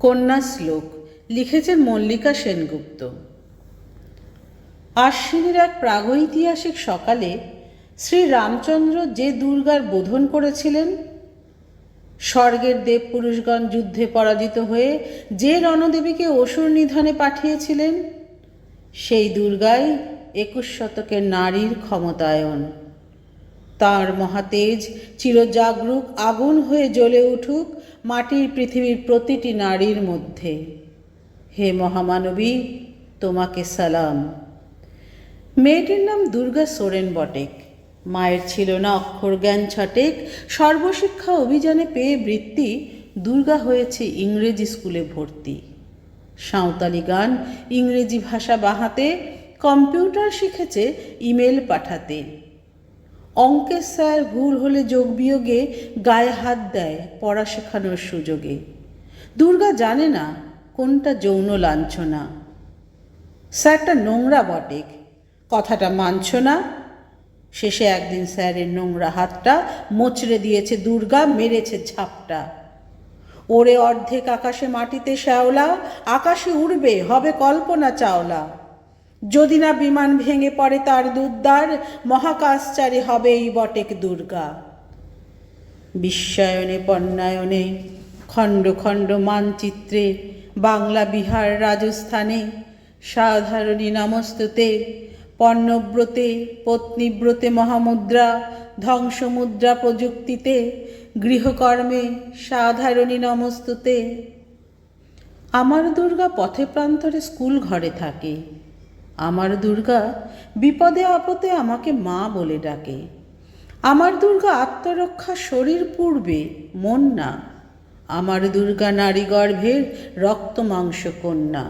কন্যা শ্লোক লিখেছেন মল্লিকা সেনগুপ্ত। আশ্বিনের এক প্রাগৈতিহাসিক সকালে শ্রী রামচন্দ্র যে দুর্গার বোধন করেছিলেন, স্বর্গের দেবপুরুষগণ যুদ্ধে পরাজিত হয়ে যে রণদেবীকে অসুর নিধনে পাঠিয়েছিলেন, সেই দুর্গাই 21 শতকের নারীর ক্ষমতায়ন। তাঁর মহাতেজ চিরজাগরুক আগুন হয়ে জ্বলে উঠুক মাটির পৃথিবীর প্রতিটি নারীর মধ্যে। হে মহামানবী, তোমাকে সালাম। মেয়েটির নাম দুর্গা সোরেন বটেক। মায়ের ছিল না অক্ষর জ্ঞান ছটেক। সর্বশিক্ষা অভিযানে পেয়ে বৃত্তি, দুর্গা হয়েছে ইংরেজি স্কুলে ভর্তি। সাঁওতালি গান, ইংরেজি ভাষা বাহাতে, কম্পিউটার শিখেছে ইমেল পাঠাতে। অঙ্কের স্যার ভুল হলে যোগ বিয়োগে গায়ে হাত দেয় পড়া শেখানোর সুযোগে। দুর্গা জানে না কোনটা যৌন লাঞ্ছনা। স্যারটা নোংরা বটেক, কথাটা মানছ না। শেষে একদিন স্যারের নোংরা হাতটা মোচড়ে দিয়েছে দুর্গা, মেরেছে ঝাপটা। ওরে অর্ধেক আকাশে মাটিতে শ্যাওলা, আকাশে উড়বে হবে কল্পনা চাওলা। যদি না বিমান ভেঙে পড়ে তার দুদ্দার, মহাকাশচারী হবে এই বটেক দুর্গা। বিশ্বায়নে পণ্যায়নে খণ্ড খণ্ড মানচিত্রে, বাংলা বিহার রাজস্থানে, সাধারণী নমস্তুতে। পণ্যব্রতে পত্নীব্রতে মহামুদ্রা, ধ্বংসমুদ্রা প্রযুক্তিতে, গৃহকর্মে সাধারণী নমস্তুতে। আমার দুর্গা পথে প্রান্তরে স্কুল ঘরে থাকে। আমার দুর্গা বিপদে আপদে আমাকে মা বলে ডাকে। আমার দুর্গা আত্মরক্ষা শরীর পূর্বে মন না। আমার দুর্গা নারী গর্ভের রক্ত মাংস কন্যা।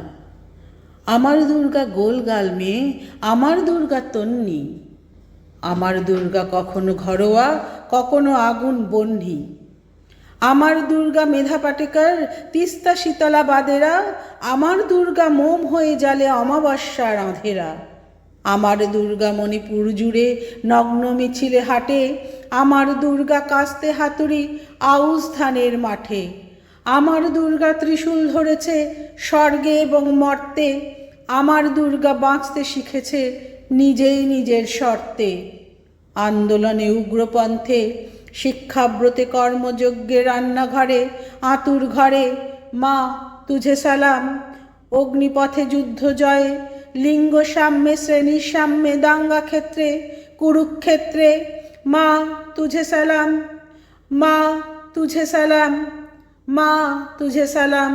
আমার দুর্গা গোলগাল মেয়ে, আমার দুর্গা তন্নি। আমার দুর্গা কখনো ঘরোয়া, কখনো আগুন বহ্নি। আমার দুর্গা মেধা পাটেকর, তিস্তা শীতলা বাদেরা। আমার দুর্গা মোম হয়ে জ্বালে অমাবস্যার আঁধেরা। আমার দুর্গা মণিপুর জুড়ে নগ্ন মিছিলে হাটে। আমার দুর্গা কাস্তে হাতুড়ি আউশ ধানের মাঠে। আমার দুর্গা ত্রিশূল ধরেছে স্বর্গে এবং মর্তে। আমার দুর্গা বাঁচতে শিখেছে নিজেই নিজের শর্তে। আন্দোলনে উগ্রপন্থে, শিক্ষাব্রতে কর্মযজ্ঞে, রান্নাঘরে আতুর ঘরে, মা তুঝে সালাম। অগ্নিপথে যুদ্ধ জয়ে, লিঙ্গ সাম্যে শ্রেণী সাম্যে, দাঙ্গা ক্ষেত্রে কুরুক্ষেত্রে, মা তুঝে সালাম, মা তুঝে সালাম, মা তুঝে সালাম।